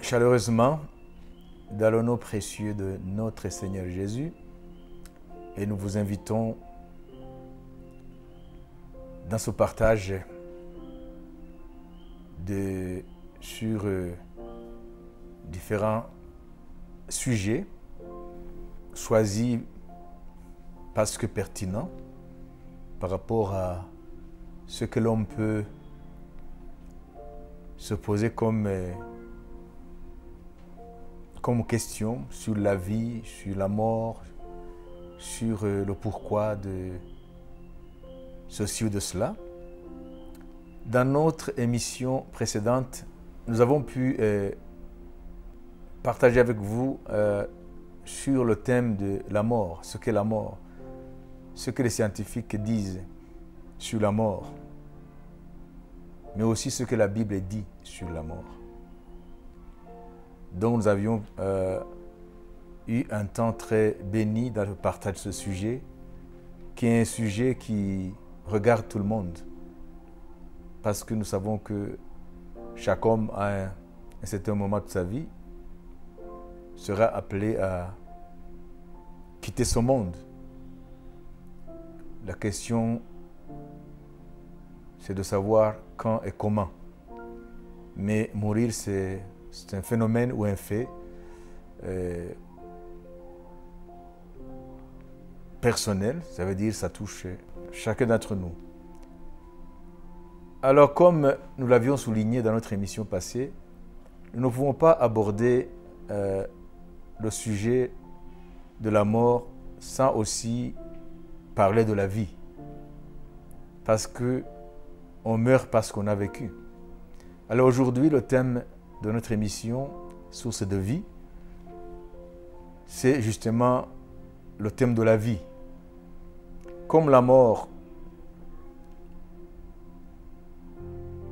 chaleureusement dans le nom précieux de notre Seigneur Jésus et nous vous invitons dans ce partage sur différents sujets choisis parce que pertinents par rapport à ce que l'on peut se poser comme question sur la vie, sur la mort, sur le pourquoi de ceci ou de cela. Dans notre émission précédente, nous avons pu partager avec vous sur le thème de la mort, ce qu'est la mort, ce que les scientifiques disent sur la mort, mais aussi ce que la Bible dit sur la mort. Donc nous avions eu un temps très béni dans le partage de ce sujet, qui est un sujet qui regarde tout le monde, parce que nous savons que chaque homme, à un certain moment de sa vie, sera appelé à quitter ce monde. La question, c'est de savoir quand et comment. Mais mourir, c'est un phénomène ou un fait personnel, ça veut dire ça touche chacun d'entre nous. Alors, comme nous l'avions souligné dans notre émission passée, nous ne pouvons pas aborder le sujet de la mort sans aussi parler de la vie. Parce qu'on meurt parce qu'on a vécu. Alors aujourd'hui, le thème de notre émission, Source de vie, c'est justement le thème de la vie. Comme la mort,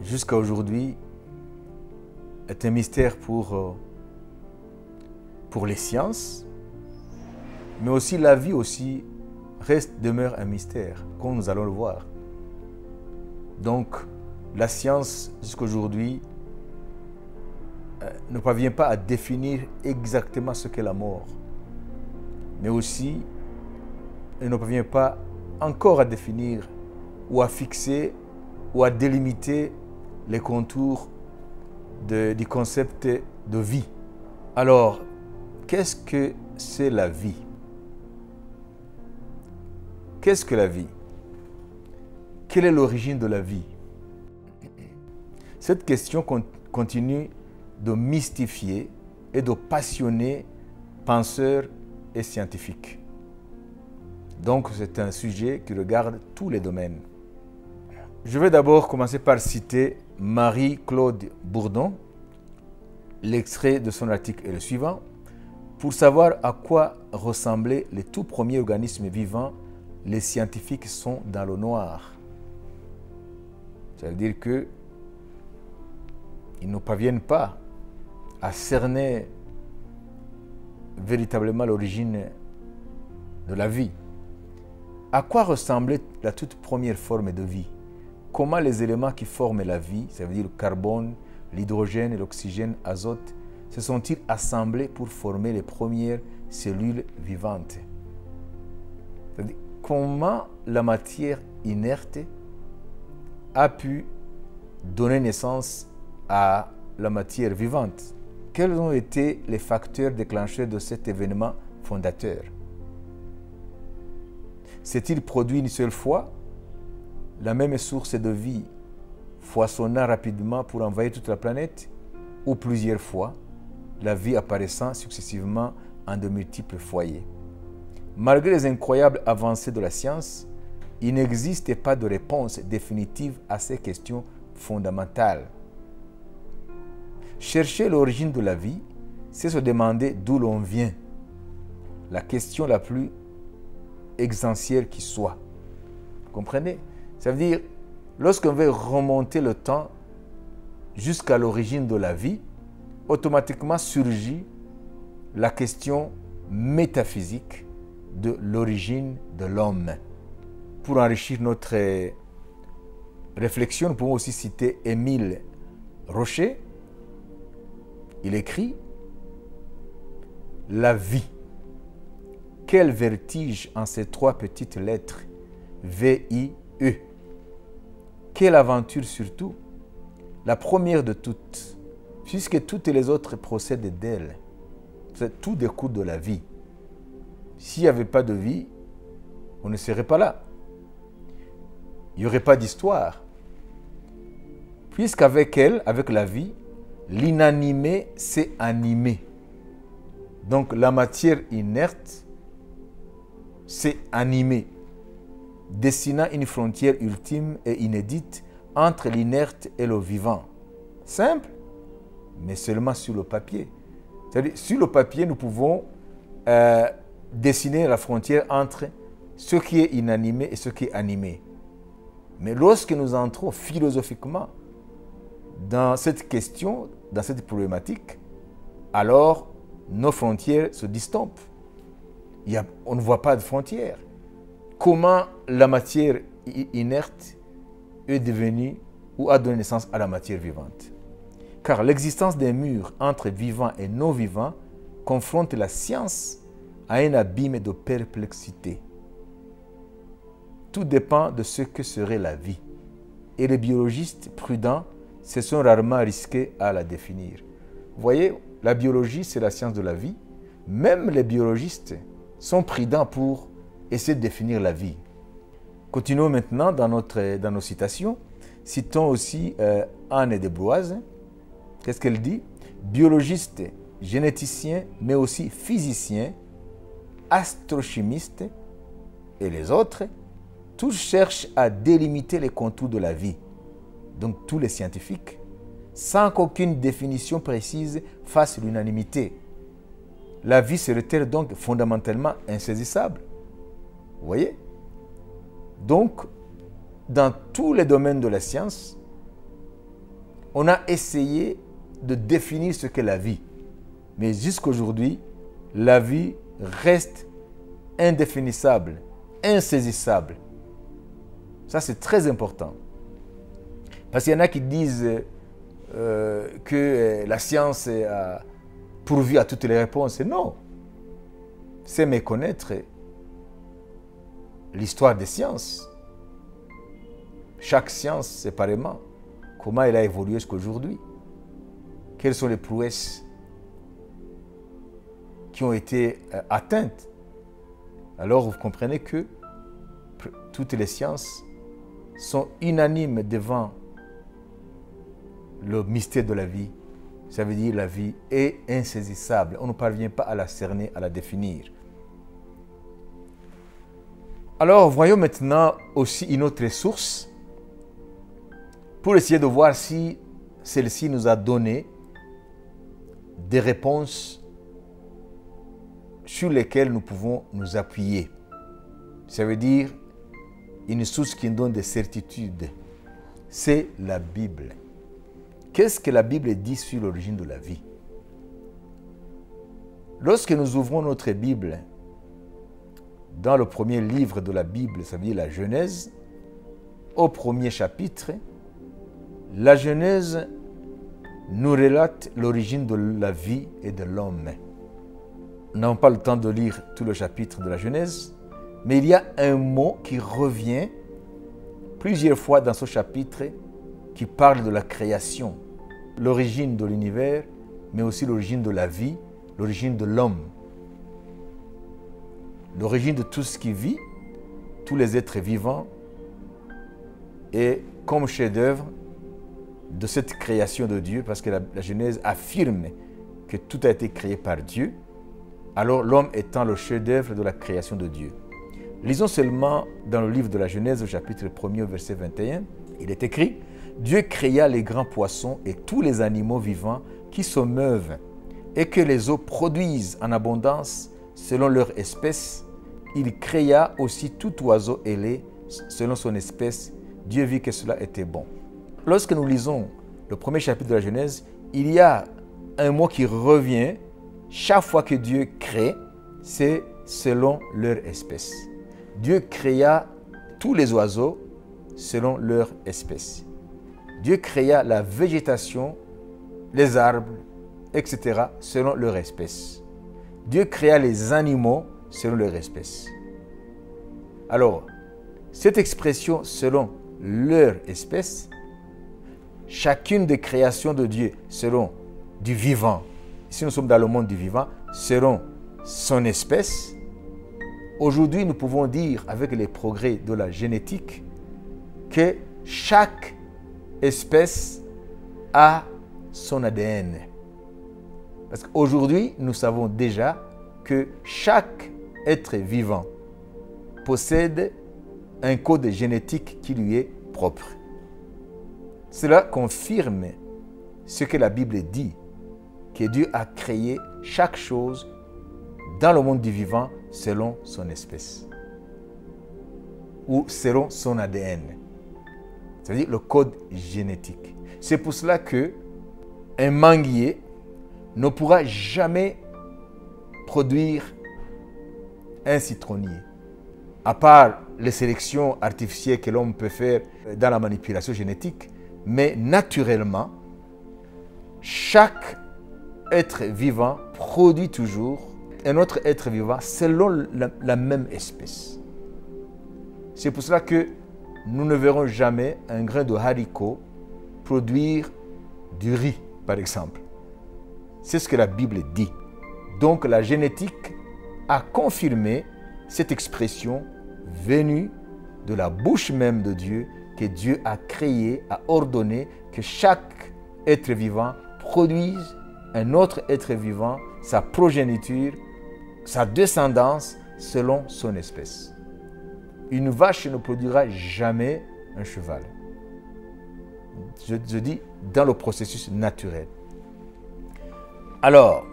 jusqu'à aujourd'hui, est un mystère pour les sciences, mais aussi la vie aussi demeure un mystère, comme nous allons le voir. Donc, la science, jusqu'à aujourd'hui, ne parvient pas à définir exactement ce qu'est la mort, mais aussi, elle ne parvient pas encore à définir ou à fixer ou à délimiter les contours du concept de vie. Alors, qu'est-ce que c'est la vie? Qu'est-ce que la vie? Quelle est l'origine de la vie? Cette question continue de mystifier et de passionner penseurs et scientifiques. Donc, c'est un sujet qui regarde tous les domaines. Je vais d'abord commencer par citer Marie-Claude Bourdon. L'extrait de son article est le suivant. Pour savoir à quoi ressemblaient les tout premiers organismes vivants, les scientifiques sont dans le noir. Ça veut dire qu'ils ne parviennent pas à cerner véritablement l'origine de la vie. À quoi ressemblait la toute première forme de vie? Comment les éléments qui forment la vie, ça veut dire le carbone, l'hydrogène, l'oxygène, l'azote, se sont-ils assemblés pour former les premières cellules vivantes? C'est-à-dire, comment la matière inerte a pu donner naissance à la matière vivante? Quels ont été les facteurs déclencheurs de cet événement fondateur? S'est-il produit une seule fois? La même source de vie foisonna rapidement pour envahir toute la planète, ou plusieurs fois, la vie apparaissant successivement en de multiples foyers. Malgré les incroyables avancées de la science, il n'existait pas de réponse définitive à ces questions fondamentales. Chercher l'origine de la vie, c'est se demander d'où l'on vient. La question la plus essentielle qui soit. Vous comprenez? Ça veut dire, lorsqu'on veut remonter le temps jusqu'à l'origine de la vie, automatiquement surgit la question métaphysique de l'origine de l'homme. Pour enrichir notre réflexion, nous pouvons aussi citer Émile Rocher, Il écrit « La vie ». Quel vertige en ces 3 petites lettres, V-I-E. Quelle aventure surtout, la première de toutes, puisque toutes les autres procèdent d'elle. Tout découle de la vie. S'il n'y avait pas de vie, on ne serait pas là. Il n'y aurait pas d'histoire. Puisqu'avec elle, avec la vie, l'inanimé s'est animé. Donc la matière inerte s'est animée, dessinant une frontière ultime et inédite entre l'inerte et le vivant. Simple, mais seulement sur le papier. C'est-à-dire, sur le papier, nous pouvons dessiner la frontière entre ce qui est inanimé et ce qui est animé. Mais lorsque nous entrons philosophiquement dans cette question, dans cette problématique, alors nos frontières se distampent. On ne voit pas de frontières. Comment la matière inerte est devenue ou a donné naissance à la matière vivante? Car l'existence des murs entre vivants et non-vivants confronte la science à un abîme de perplexité. Tout dépend de ce que serait la vie. Et les biologistes prudents se sont rarement risqués à la définir. Vous voyez, la biologie, c'est la science de la vie. Même les biologistes sont prudents pour essayer de définir la vie. Continuons maintenant dans nos citations. Citons aussi Anne de Bloise. Qu'est-ce qu'elle dit? Biologiste, généticien, mais aussi physicien, astrochimiste et les autres, tous cherchent à délimiter les contours de la vie. Donc tous les scientifiques, sans qu'aucune définition précise fasse l'unanimité. La vie serait-elle donc fondamentalement insaisissable? Vous voyez? Donc, dans tous les domaines de la science, on a essayé de définir ce qu'est la vie. Mais jusqu'aujourd'hui, la vie reste indéfinissable, insaisissable. Ça, c'est très important. Parce qu'il y en a qui disent que la science a pourvu à toutes les réponses. Non. C'est méconnaître l'histoire des sciences. Chaque science séparément. Comment elle a évolué jusqu'aujourd'hui. Quelles sont les prouesses qui ont été atteintes. Alors vous comprenez que toutes les sciences sont unanimes devant le mystère de la vie. Ça veut dire que la vie est insaisissable. On ne parvient pas à la cerner, à la définir. Alors, voyons maintenant aussi une autre source pour essayer de voir si celle-ci nous a donné des réponses sur lesquelles nous pouvons nous appuyer. Ça veut dire une source qui nous donne des certitudes. C'est la Bible. Qu'est-ce que la Bible dit sur l'origine de la vie? Lorsque nous ouvrons notre Bible, dans le premier livre de la Bible, ça veut dire la Genèse, au premier chapitre, la Genèse nous relate l'origine de la vie et de l'homme. Nous n'avons pas le temps de lire tout le chapitre de la Genèse, mais il y a un mot qui revient plusieurs fois dans ce chapitre qui parle de la création, l'origine de l'univers, mais aussi l'origine de la vie, l'origine de l'homme. L'origine de tout ce qui vit, tous les êtres vivants, et comme chef-d'œuvre de cette création de Dieu, parce que la Genèse affirme que tout a été créé par Dieu, alors l'homme étant le chef-d'œuvre de la création de Dieu. Lisons seulement dans le livre de la Genèse, au chapitre 1er, verset 21, il est écrit « Dieu créa les grands poissons et tous les animaux vivants qui se meuvent, et que les eaux produisent en abondance selon leur espèce. Il créa aussi tout oiseau ailé selon son espèce. Dieu vit que cela était bon. » Lorsque nous lisons le premier chapitre de la Genèse, il y a un mot qui revient chaque fois que Dieu crée, c'est selon leur espèce. Dieu créa tous les oiseaux selon leur espèce. Dieu créa la végétation, les arbres, etc., selon leur espèce. Dieu créa les animaux selon leur espèce. Alors, cette expression selon leur espèce, chacune des créations de Dieu selon du vivant, ici nous sommes dans le monde du vivant, selon son espèce. Aujourd'hui, nous pouvons dire, avec les progrès de la génétique, que chaque espèce a son ADN. Parce qu'aujourd'hui, nous savons déjà que chaque être vivant possède un code génétique qui lui est propre. Cela confirme ce que la Bible dit, que Dieu a créé chaque chose dans le monde du vivant selon son espèce ou selon son ADN, c'est-à-dire le code génétique. C'est pour cela que un manguier ne pourra jamais produire un citronnier, à part les sélections artificielles que l'homme peut faire dans la manipulation génétique, mais naturellement, chaque être vivant produit toujours un autre être vivant selon la même espèce. C'est pour cela que nous ne verrons jamais un grain de haricot produire du riz, par exemple. C'est ce que la Bible dit. Donc la génétique a confirmé cette expression venue de la bouche même de Dieu, que Dieu a créé, a ordonné que chaque être vivant produise un autre être vivant, sa progéniture, sa descendance selon son espèce. Une vache ne produira jamais un cheval. Je dis dans le processus naturel. Alors,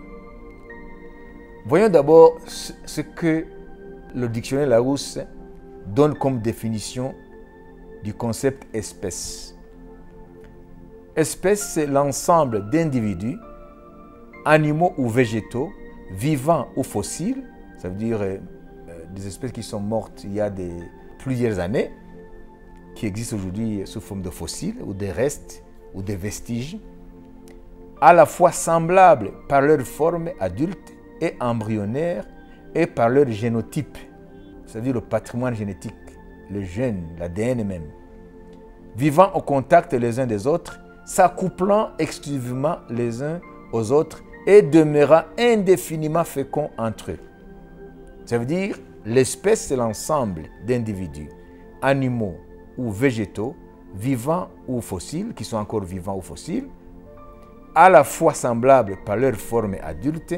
voyons d'abord ce que le dictionnaire Larousse donne comme définition du concept espèce. Espèce, c'est l'ensemble d'individus, animaux ou végétaux, vivants ou fossiles, ça veut dire des espèces qui sont mortes il y a plusieurs années, qui existent aujourd'hui sous forme de fossiles ou des restes ou des vestiges, à la fois semblables par leur forme adulte et embryonnaire et par leur génotype, c'est-à-dire le patrimoine génétique, le gène, l'ADN même, vivant au contact les uns des autres, s'accouplant exclusivement les uns aux autres et demeurant indéfiniment féconds entre eux. Ça veut dire l'espèce, c'est l'ensemble d'individus, animaux ou végétaux, vivants ou fossiles, qui sont encore vivants ou fossiles, à la fois semblables par leur forme adulte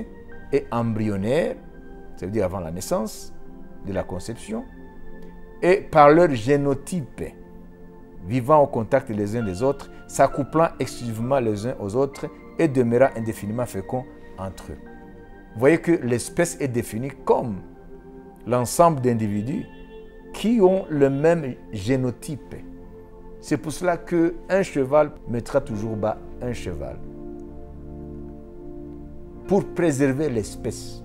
et embryonnaire, ça veut dire avant la naissance, de la conception, et par leur génotype, vivant au contact les uns des autres, s'accouplant exclusivement les uns aux autres et demeurant indéfiniment féconds entre eux. Vous voyez que l'espèce est définie comme l'ensemble d'individus qui ont le même génotype. C'est pour cela qu'un cheval mettra toujours bas un cheval. Pour préserver l'espèce.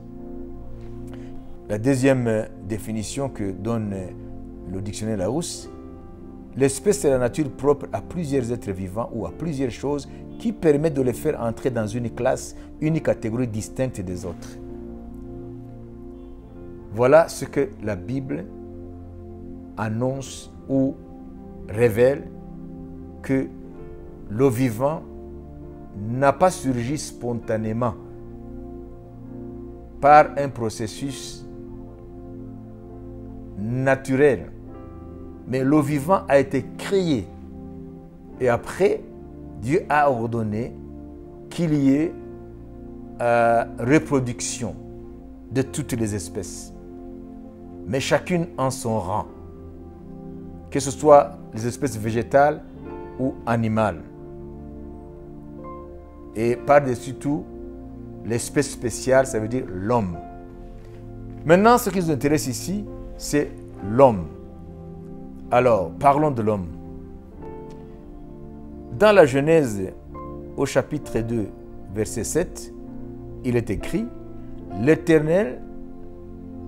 La deuxième définition que donne le dictionnaire Larousse, l'espèce est la nature propre à plusieurs êtres vivants ou à plusieurs choses qui permettent de les faire entrer dans une classe, une catégorie distincte des autres. Voilà ce que la Bible annonce ou révèle, que le vivant n'a pas surgi spontanément par un processus naturel, mais le vivant a été créé et après Dieu a ordonné qu'il y ait reproduction de toutes les espèces, mais chacune en son rang, que ce soit les espèces végétales ou animales. Et par-dessus tout, l'espèce spéciale, ça veut dire l'homme. Maintenant, ce qui nous intéresse ici, c'est l'homme. Alors, parlons de l'homme. Dans la Genèse, au chapitre 2, verset 7, il est écrit « L'Éternel,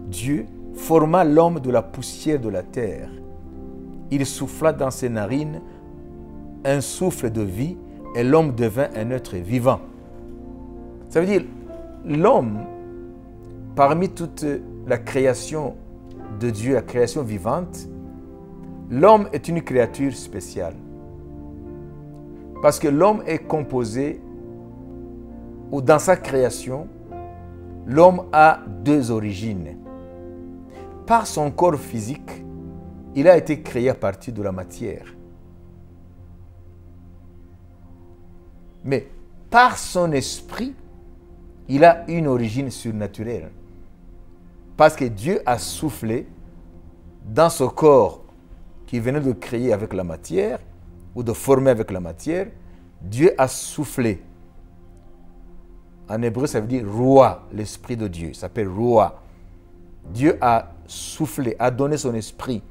Dieu, forma l'homme de la poussière de la terre. Il souffla dans ses narines un souffle de vie et l'homme devint un être vivant. » Ça veut dire, l'homme, parmi toute la création de Dieu, la création vivante, l'homme est une créature spéciale. Parce que l'homme est composé, ou dans sa création, l'homme a deux origines. Par son corps physique, il a été créé à partir de la matière. Mais par son esprit, il a une origine surnaturelle. Parce que Dieu a soufflé dans ce corps qu'il venait de créer avec la matière, ou de former avec la matière, Dieu a soufflé. En hébreu, ça veut dire roi, l'esprit de Dieu. Ça s'appelle roi. Dieu a soufflé, a donné son esprit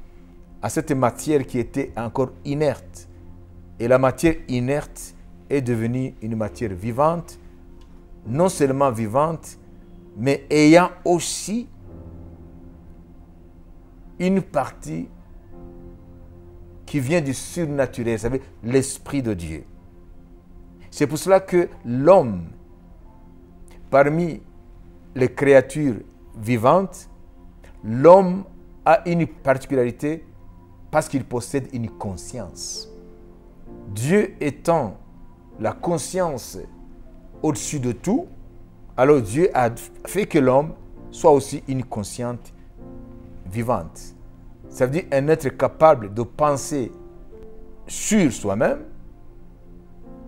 à cette matière qui était encore inerte. Et la matière inerte est devenue une matière vivante, non seulement vivante, mais ayant aussi une partie qui vient du surnaturel, vous savez, l'esprit de Dieu. C'est pour cela que l'homme, parmi les créatures vivantes, l'homme a une particularité parce qu'il possède une conscience. Dieu étant la conscience au-dessus de tout, alors Dieu a fait que l'homme soit aussi une consciente vivante. Ça veut dire un être capable de penser sur soi-même,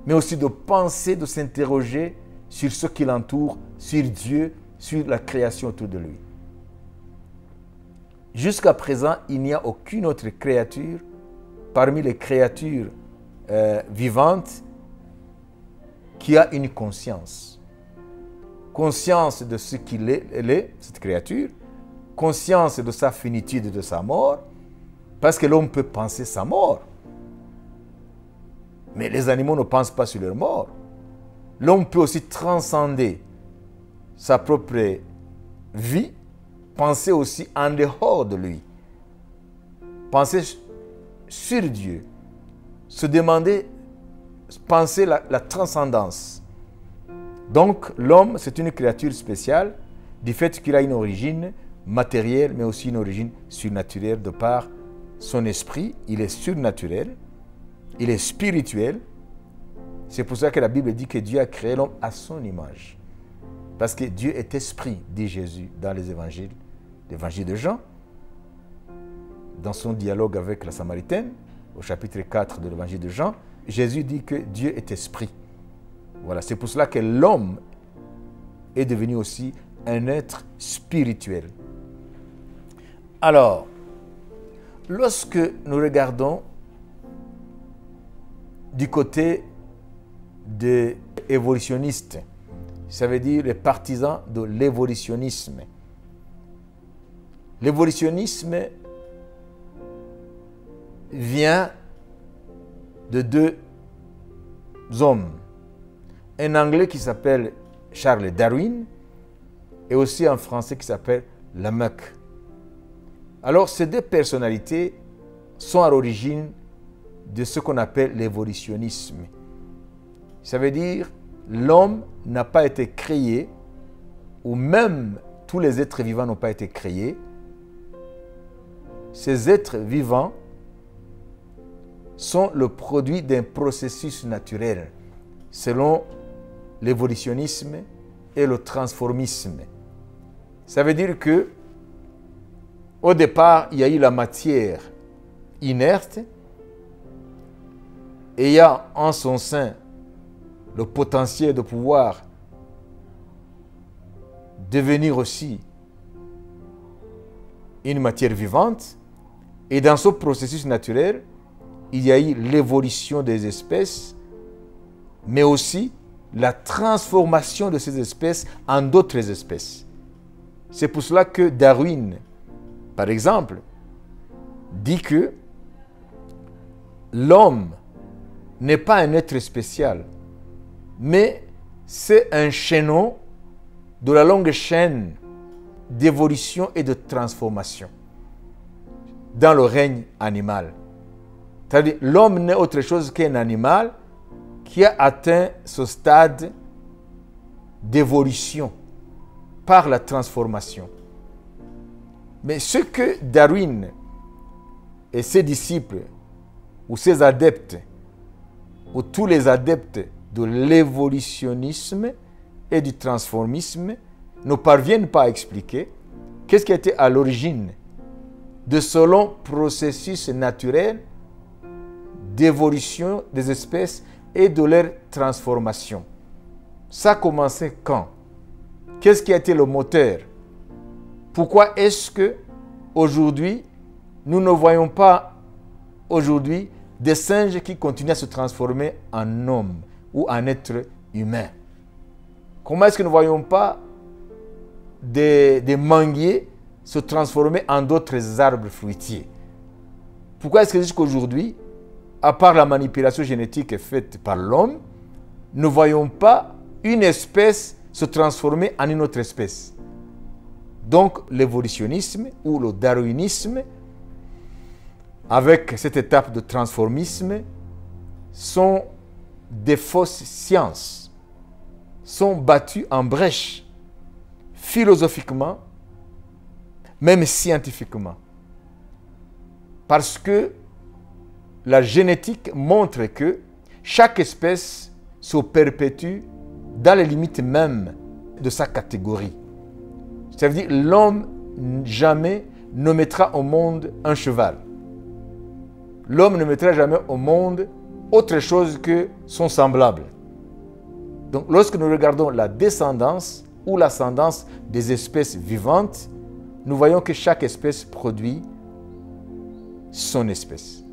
mais aussi de penser, de s'interroger sur ce qui l'entoure, sur Dieu, sur la création autour de lui. Jusqu'à présent, il n'y a aucune autre créature parmi les créatures vivantes qui a une conscience. Conscience de ce qu'il est, cette créature, conscience de sa finitude et de sa mort, parce que l'homme peut penser sa mort. Mais les animaux ne pensent pas sur leur mort. L'homme peut aussi transcender sa propre vie, penser aussi en dehors de lui. Penser sur Dieu. Se demander, penser la transcendance. Donc, l'homme, c'est une créature spéciale du fait qu'il a une origine matérielle, mais aussi une origine surnaturelle de par son esprit. Il est surnaturel, il est spirituel. C'est pour ça que la Bible dit que Dieu a créé l'homme à son image. Parce que Dieu est esprit, dit Jésus dans les évangiles, l'évangile de Jean, dans son dialogue avec la Samaritaine, au chapitre 4 de l'évangile de Jean, Jésus dit que Dieu est esprit. Voilà, c'est pour cela que l'homme est devenu aussi un être spirituel. Alors, lorsque nous regardons du côté des évolutionnistes, ça veut dire les partisans de l'évolutionnisme. L'évolutionnisme vient de deux hommes. Un Anglais qui s'appelle Charles Darwin et aussi un Français qui s'appelle Lamarck. Alors, ces deux personnalités sont à l'origine de ce qu'on appelle l'évolutionnisme. Ça veut dire l'homme n'a pas été créé, ou même tous les êtres vivants n'ont pas été créés. Ces êtres vivants sont le produit d'un processus naturel, selon l'évolutionnisme et le transformisme. Ça veut dire que au départ, il y a eu la matière inerte, ayant en son sein le potentiel de pouvoir devenir aussi une matière vivante. Et dans ce processus naturel, il y a eu l'évolution des espèces, mais aussi la transformation de ces espèces en d'autres espèces. C'est pour cela que Darwin, par exemple, dit que l'homme n'est pas un être spécial, mais c'est un chaînon de la longue chaîne d'évolution et de transformation dans le règne animal. C'est-à-dire, l'homme n'est autre chose qu'un animal qui a atteint ce stade d'évolution par la transformation. Mais ce que Darwin et ses disciples, ou ses adeptes, ou tous les adeptes de l'évolutionnisme et du transformisme ne parviennent pas à expliquer, qu'est-ce qui a été à l'origine de ce long processus naturel d'évolution des espèces et de leur transformation. Ça a commencé quand? Qu'est-ce qui a été le moteur? Pourquoi est-ce que aujourd'hui, nous ne voyons pas aujourd'hui des singes qui continuent à se transformer en hommes ou en êtres humains? Comment est-ce que nous ne voyons pas des manguiers se transformer en d'autres arbres fruitiers? Pourquoi est-ce que jusqu'à aujourd'hui, à part la manipulation génétique faite par l'homme, nous ne voyons pas une espèce se transformer en une autre espèce? Donc l'évolutionnisme ou le darwinisme, avec cette étape de transformisme, sont des fausses sciences, sont battus en brèche, philosophiquement, même scientifiquement. Parce que la génétique montre que chaque espèce se perpétue dans les limites même de sa catégorie. Ça veut dire que l'homme jamais ne mettra au monde un cheval. L'homme ne mettra jamais au monde autre chose que son semblable. Donc lorsque nous regardons la descendance ou l'ascendance des espèces vivantes, nous voyons que chaque espèce produit son espèce.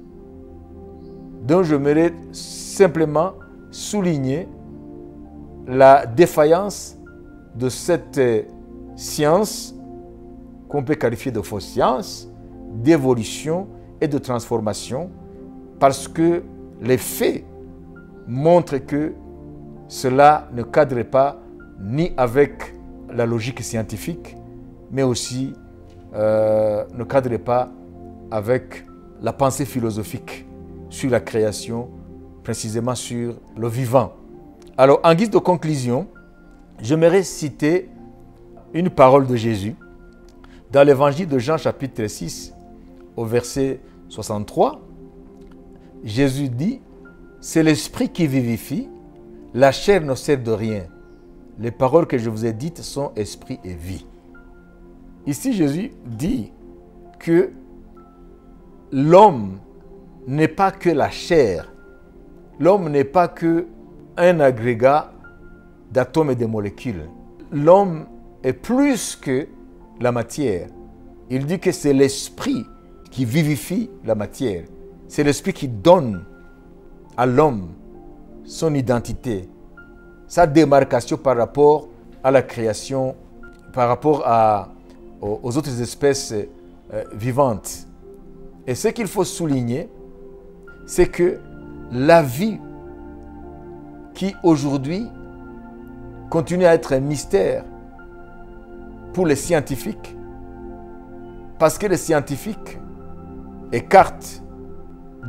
Donc j'aimerais simplement souligner la défaillance de cette science qu'on peut qualifier de fausse science, d'évolution et de transformation, parce que les faits montrent que cela ne cadre pas ni avec la logique scientifique, mais aussi ne cadre pas avec la pensée philosophique sur la création, précisément sur le vivant. Alors, en guise de conclusion, j'aimerais citer une parole de Jésus dans l'évangile de Jean chapitre 6 au verset 63. Jésus dit, « C'est l'esprit qui vivifie, la chair ne sert de rien. Les paroles que je vous ai dites sont esprit et vie. » Ici, Jésus dit que l'homme n'est pas que la chair. L'homme n'est pas que un agrégat d'atomes et de molécules. L'homme est plus que la matière. Il dit que c'est l'esprit qui vivifie la matière. C'est l'esprit qui donne à l'homme son identité, sa démarcation par rapport à la création, par rapport aux autres espèces vivantes. Et ce qu'il faut souligner, c'est que la vie qui aujourd'hui continue à être un mystère pour les scientifiques, parce que les scientifiques écartent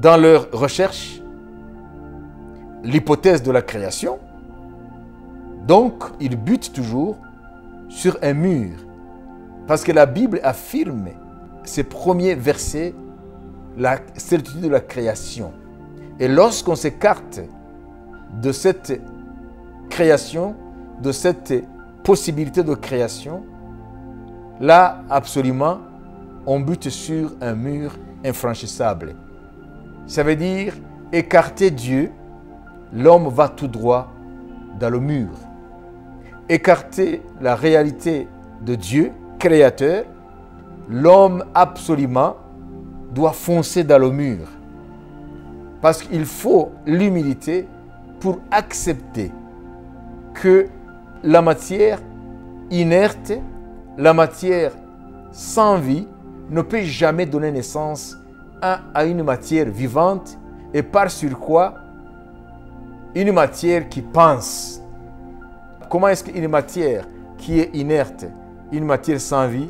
dans leurs recherches l'hypothèse de la création, donc ils butent toujours sur un mur, parce que la Bible affirme, ces premiers versets, la certitude de la création. Et lorsqu'on s'écarte de cette création, de cette possibilité de création, là, absolument, on bute sur un mur infranchissable. Ça veut dire, écarter Dieu, l'homme va tout droit dans le mur. Écarter la réalité de Dieu, créateur, l'homme absolument doit foncer dans le mur. Parce qu'il faut l'humilité pour accepter que la matière inerte, la matière sans vie, ne peut jamais donner naissance à une matière vivante et par surcroît, une matière qui pense. Comment est-ce qu'une matière qui est inerte, une matière sans vie,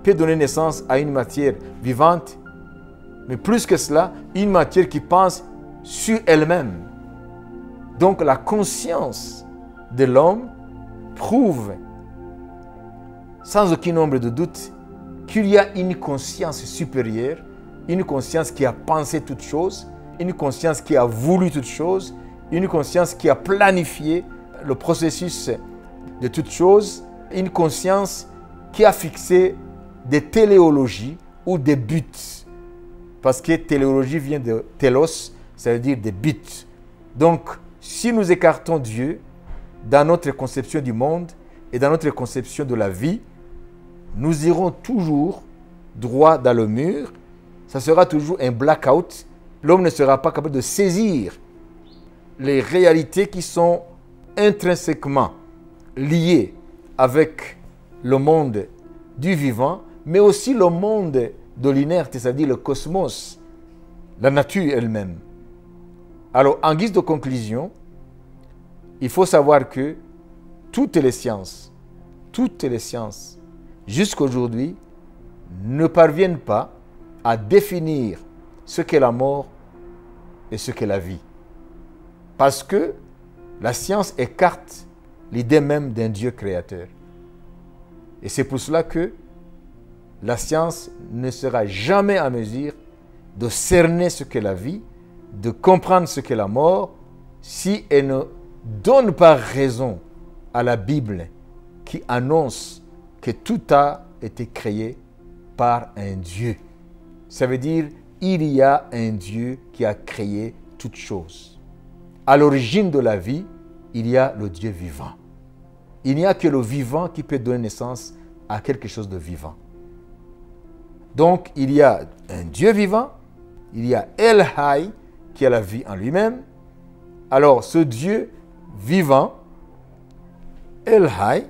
peut donner naissance à une matière vivante? Mais plus que cela, une matière qui pense sur elle-même. Donc la conscience de l'homme prouve sans aucun nombre de doutes qu'il y a une conscience supérieure, une conscience qui a pensé toutes choses, une conscience qui a voulu toutes choses, une conscience qui a planifié le processus de toutes choses, une conscience qui a fixé des téléologies ou des buts. Parce que téléologie vient de télos, ça veut dire des buts. Donc, si nous écartons Dieu dans notre conception du monde et dans notre conception de la vie, nous irons toujours droit dans le mur. Ça sera toujours un blackout. L'homme ne sera pas capable de saisir les réalités qui sont intrinsèquement liées avec le monde du vivant, mais aussi le monde de l'inerte, c'est-à-dire le cosmos, la nature elle-même. Alors, en guise de conclusion, il faut savoir que toutes les sciences, jusqu'à aujourd'hui, ne parviennent pas à définir ce qu'est la mort et ce qu'est la vie. Parce que la science écarte l'idée même d'un Dieu créateur. Et c'est pour cela que la science ne sera jamais en mesure de cerner ce qu'est la vie, de comprendre ce qu'est la mort, si elle ne donne pas raison à la Bible qui annonce que tout a été créé par un Dieu. Ça veut dire il y a un Dieu qui a créé toutes choses. À l'origine de la vie, il y a le Dieu vivant. Il n'y a que le vivant qui peut donner naissance à quelque chose de vivant. Donc, il y a un Dieu vivant, il y a El Hay, qui a la vie en lui-même. Alors, ce Dieu vivant, El Hay,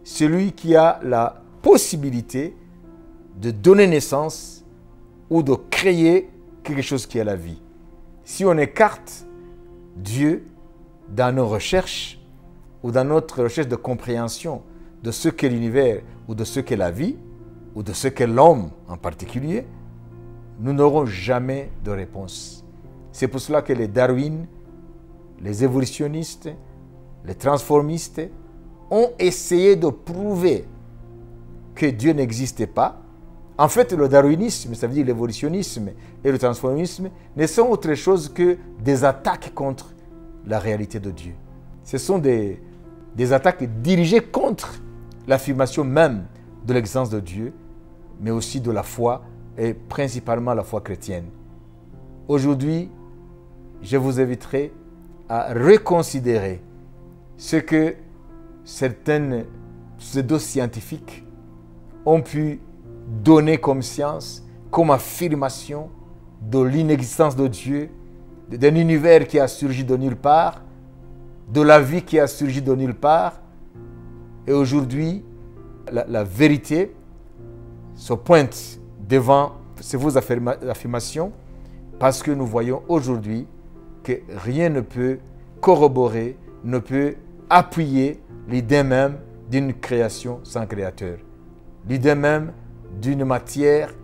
c'est lui qui a la possibilité de donner naissance ou de créer quelque chose qui est la vie. Si on écarte Dieu dans nos recherches ou dans notre recherche de compréhension de ce qu'est l'univers ou de ce qu'est la vie ou de ce qu'est l'homme en particulier, nous n'aurons jamais de réponse. C'est pour cela que les Darwin, les évolutionnistes, les transformistes ont essayé de prouver que Dieu n'existait pas. En fait, le darwinisme, ça veut dire l'évolutionnisme et le transformisme, ne sont autre chose que des attaques contre la réalité de Dieu. Ce sont des attaques dirigées contre l'affirmation même de l'existence de Dieu, mais aussi de la foi, et principalement la foi chrétienne. Aujourd'hui, je vous inviterai à reconsidérer ce que certaines pseudo-scientifiques ont pu donner comme science, comme affirmation de l'inexistence de Dieu, d'un univers qui a surgi de nulle part, de la vie qui a surgi de nulle part. Et aujourd'hui, la vérité se pointe devant vos affirmations parce que nous voyons aujourd'hui que rien ne peut corroborer, ne peut appuyer l'idée même d'une création sans créateur. L'idée même d'une matière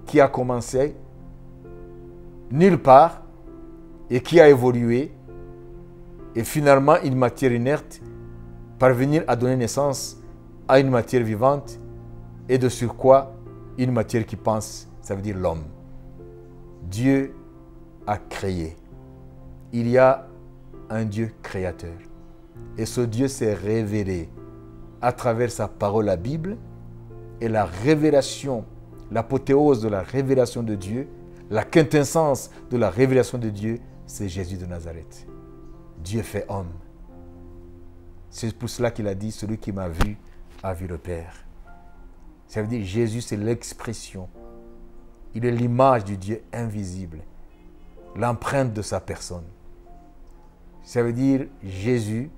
qui a commencé nulle part et qui a évolué et finalement une matière inerte parvenir à donner naissance à une matière vivante et de surcroît une matière qui pense, ça veut dire l'homme. Dieu a créé. Il y a un Dieu créateur. Et ce Dieu s'est révélé à travers sa parole, la Bible, et la révélation, l'apothéose de la révélation de Dieu, la quintessence de la révélation de Dieu, c'est Jésus de Nazareth. Dieu fait homme. C'est pour cela qu'il a dit, celui qui m'a vu a vu le Père. Ça veut dire Jésus, c'est l'expression. Il est l'image du Dieu invisible, l'empreinte de sa personne. Ça veut dire Jésus,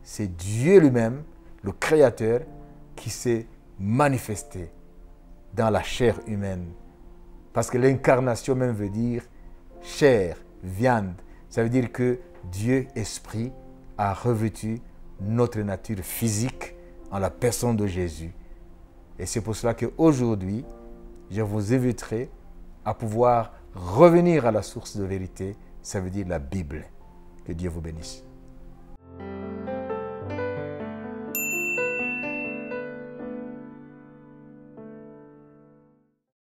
c'est Dieu lui-même, le Créateur, qui s'est manifesté dans la chair humaine. Parce que l'incarnation même veut dire chair, viande. Ça veut dire que Dieu, Esprit, a revêtu notre nature physique en la personne de Jésus. Et c'est pour cela qu'aujourd'hui, je vous inviterai à pouvoir revenir à la source de vérité, ça veut dire la Bible. Que Dieu vous bénisse.